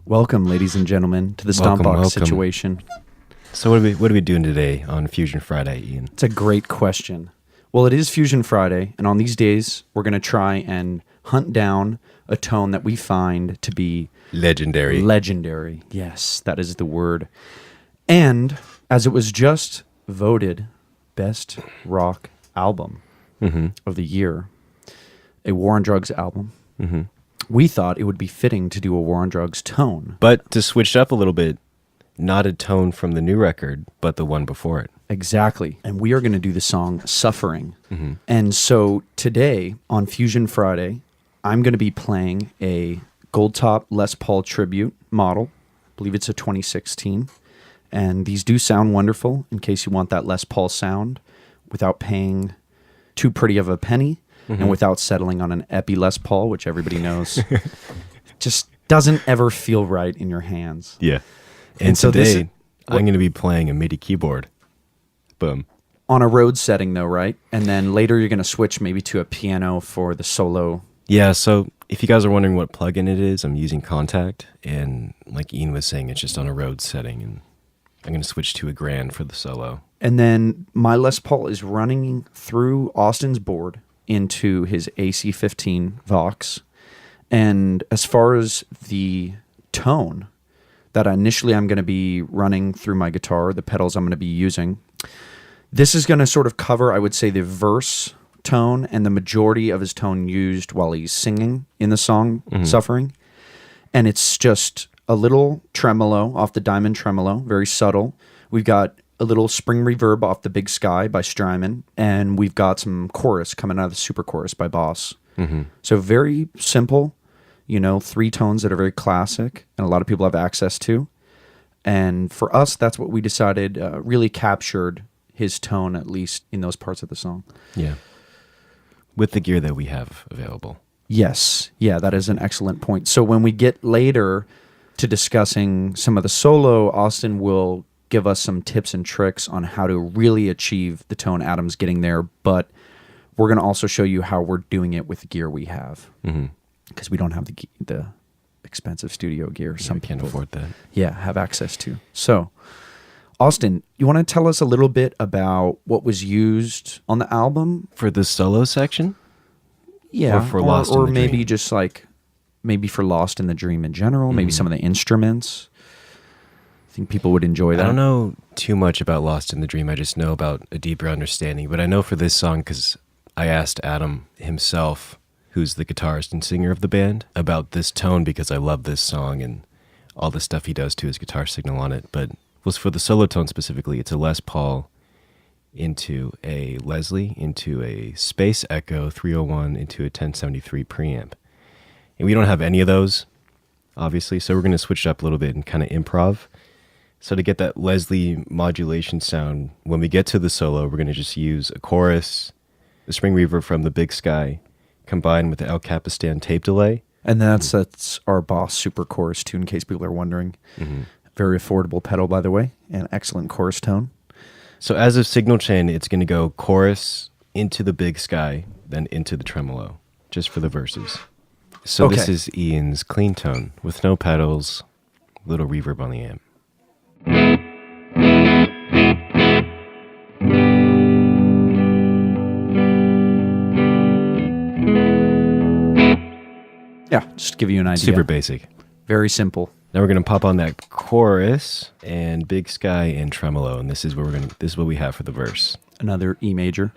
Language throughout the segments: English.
Welcome, ladies and gentlemen, to the Stomp Box situation. So what are we doing today on Fusion Friday, Ian? It's a great question. Well, it is Fusion Friday, and on these days, we're going to try and hunt down a tone that we find to be legendary. Legendary. Yes, that is the word. And as it was just voted Best Rock Album of the Year, a War on Drugs album, we thought it would be fitting to do a War on Drugs tone. But to switch up a little bit, not a tone from the new record, but the one before it. Exactly. And we are going to do the song Suffering. And so today, on Fusion Friday, I'm going to be playing a Gold Top Les Paul tribute model. I believe it's a 2016. And these do sound wonderful in case you want that Les Paul sound without paying too pretty of a penny. And without settling on an Epi Les Paul, which everybody knows just doesn't ever feel right in your hands. Yeah. And so today, I'm going to be playing a MIDI keyboard. Boom. On a road setting, though, right? And then later you're going to switch maybe to a piano for the solo. Yeah, so if you guys are wondering what plugin it is, I'm using Contact. And like Ian was saying, it's just on a road setting. And I'm going to switch to a Grand for the solo. And then my Les Paul is running through Austin's board into his AC-15 Vox. And as far as the tone that initially I'm going to be running through my guitar, the pedals I'm going to be using, this is going to sort of cover, I would say, the verse tone and the majority of his tone used while he's singing in the song Suffering. And it's just a little tremolo off the Diamond Tremolo, very subtle. We've got a little spring reverb off the Big Sky by Strymon, and we've got some chorus coming out of the super chorus by Boss. So very simple, 3 tones that are very classic and a lot of people have access to. And for us, that's what we decided really captured his tone, at least in those parts of the song. Yeah. With the gear that we have available. Yes. Yeah, that is an excellent point. So when we get later to discussing some of the solo, Austin will give us some tips and tricks on how to really achieve the tone Adam's getting there, but we're going to also show you how we're doing it with the gear we have, because we don't have the expensive studio gear. Some can't afford that. Yeah, have access to. So, Austin, you want to tell us a little bit about what was used on the album for the solo section? Yeah, or for Lost in the maybe Dream? just like maybe for Lost in the Dream in general. Maybe some of the instruments. I think people would enjoy that. I don't know too much about Lost in the Dream. I just know about a deeper understanding. But I know for this song, because I asked Adam himself, who's the guitarist and singer of the band, about this tone because I love this song and all the stuff he does to his guitar signal on it. But was for the solo tone specifically, it's a Les Paul into a Leslie, into a Space Echo 301, into a 1073 preamp. And we don't have any of those, obviously, so we're going to switch it up a little bit and kind of improv. So to get that Leslie modulation sound, when we get to the solo, we're going to just use a chorus, the spring reverb from the Big Sky, combined with the El Capistan tape delay. And that's our Boss super chorus too, in case people are wondering. Very affordable pedal, by the way, and excellent chorus tone. So as a signal chain, it's going to go chorus into the Big Sky, then into the tremolo, just for the verses. So This is Ian's clean tone with no pedals, little reverb on the amp. Yeah, just to give you an idea. Super basic. Very simple. Now we're going to pop on that chorus and Big Sky and tremolo, and this is what we have for the verse. Another E major.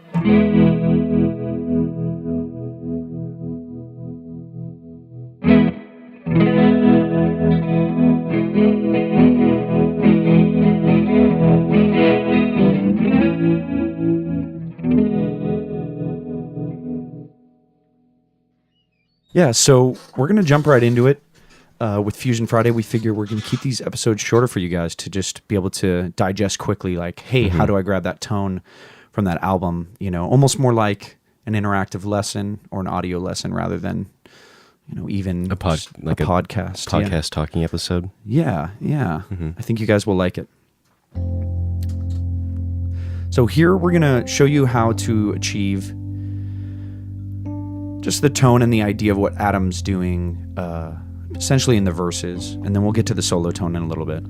Yeah, so we're going to jump right into it. With Fusion Friday, we figure we're going to keep these episodes shorter for you guys to just be able to digest quickly, like, hey, how do I grab that tone from that album? Almost more like an interactive lesson or an audio lesson rather than, even a podcast. Podcast talking episode. Yeah. I think you guys will like it. So here we're going to show you how to achieve just the tone and the idea of what Adam's doing essentially in the verses, and then we'll get to the solo tone in a little bit.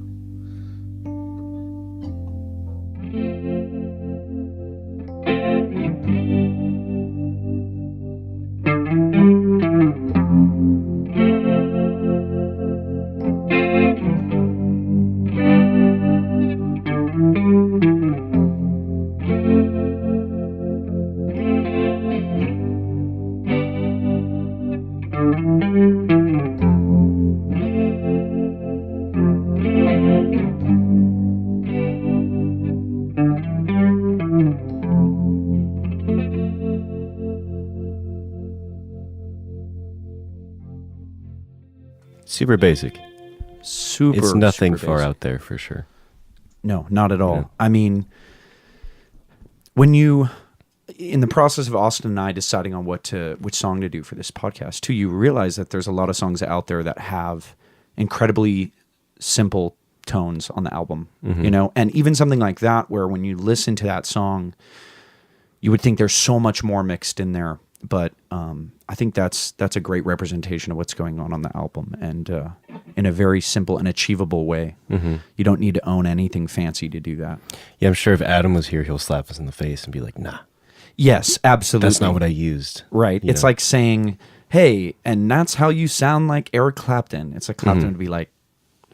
Super basic. It's nothing super far basic. out there for sure. No, not at all. Yeah. I mean, when you, in the process of Austin and I deciding on which song to do for this podcast, too, you realize that there's a lot of songs out there that have incredibly simple tones on the album, you know, and even something like that, where when you listen to that song, you would think there's so much more mixed in there. But I think that's a great representation of what's going on the album, and in a very simple and achievable way. You don't need to own anything fancy to do that. Yeah, I'm sure if Adam was here, he'll slap us in the face and be like, nah, Yes, absolutely. that's not what I used. Right. You It's know? like saying, hey, and that's how you sound like Eric Clapton. It's like Clapton would be like,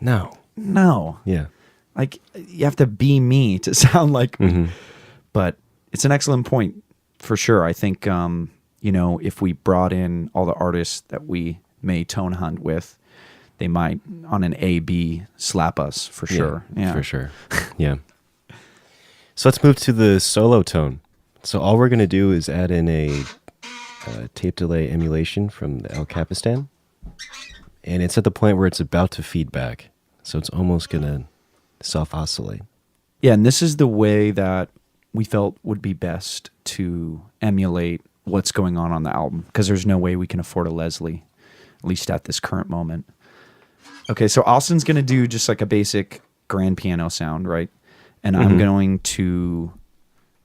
No. no. Yeah. Like, you have to be me to sound like me. But it's an excellent point, for sure. I think, you know, if we brought in all the artists that we may tone hunt with, they might, on an A-B, slap us, for sure. Yeah. For sure. Yeah. So let's move to the solo tone. So all we're going to do is add in a tape delay emulation from the El Capistan. And it's at the point where it's about to feedback. So it's almost going to self-oscillate. Yeah, and this is the way that we felt would be best to emulate what's going on the album, because there's no way we can afford a Leslie, at least at this current moment. Okay, so Austin's going to do just like a basic grand piano sound, right? And I'm going to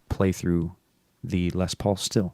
play through the Les Paul still.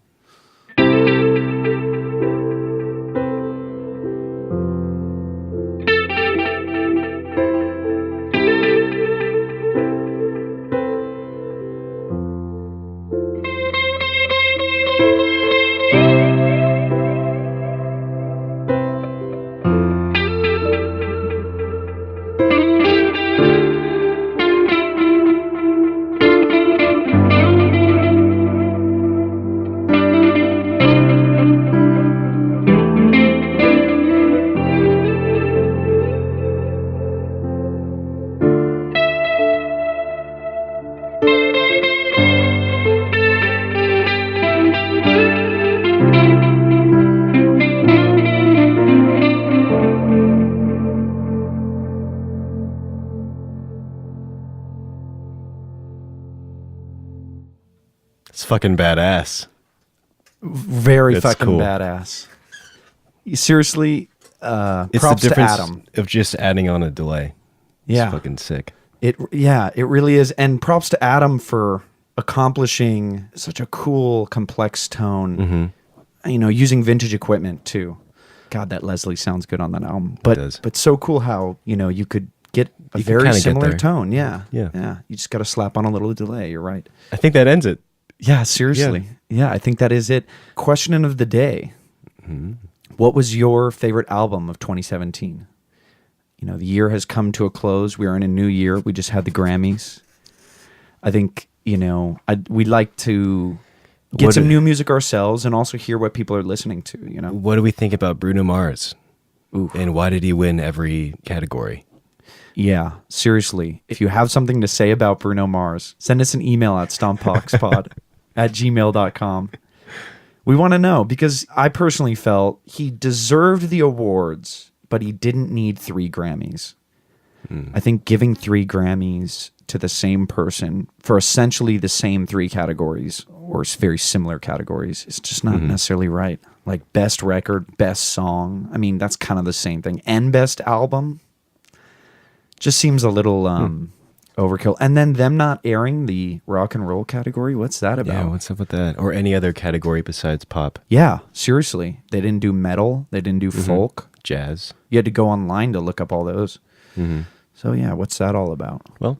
It's fucking badass. Very That's fucking cool. badass. Seriously, It's the props to difference Adam. of just adding on a delay. Yeah. It's fucking sick. It really is. And props to Adam for accomplishing such a cool, complex tone. You know, using vintage equipment too. God, that Leslie sounds good on that album. does. But so cool how, you know, you could get a You can very kinda get similar there. tone. Yeah. Yeah. You just got to slap on a little delay. You're right. I think that ends it. Yeah, seriously. Yeah, I think that is it. Question of the day. What was your favorite album of 2017? You know, the year has come to a close. We are in a new year. We just had the Grammys. I think, you know, we'd like to get some new music ourselves and also hear what people are listening to, you know? What do we think about Bruno Mars? Ooh. And why did he win every category? Yeah, seriously. If you have something to say about Bruno Mars, send us an email at stompboxpod@gmail.com. We want to know, because I personally felt he deserved the awards, but he didn't need 3 Grammys. I think giving 3 Grammys to the same person for essentially the same 3 categories, or very similar categories, is just not necessarily right. Like best record, best song. I mean, that's kind of the same thing. And best album just seems a little Overkill. And then them not airing the rock and roll category. What's that about? Yeah, what's up with that? Or any other category besides pop? Yeah, seriously. They didn't do metal. They didn't do folk. Jazz. You had to go online to look up all those. Mm-hmm. So yeah, what's that all about? Well,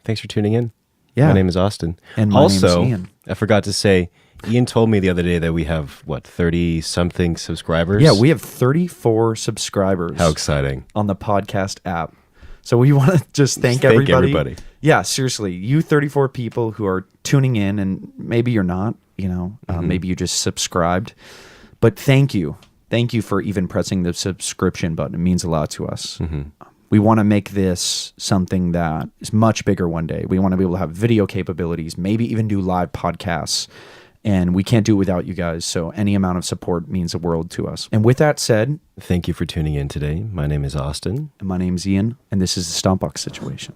thanks for tuning in. Yeah. My name is Austin. And my name's also, Ian. I forgot to say, Ian told me the other day that we have, 30-something subscribers? Yeah, we have 34 subscribers. How exciting. On the podcast app. So we want to just thank everybody. Yeah, seriously. You 34 people who are tuning in, and maybe you're not, maybe you just subscribed. But thank you. Thank you for even pressing the subscription button. It means a lot to us. We want to make this something that is much bigger one day. We want to be able to have video capabilities, maybe even do live podcasts. And we can't do it without you guys. So any amount of support means the world to us. And with that said, thank you for tuning in today. My name is Austin. And my name's Ian. And this is the Stomp Box Situation.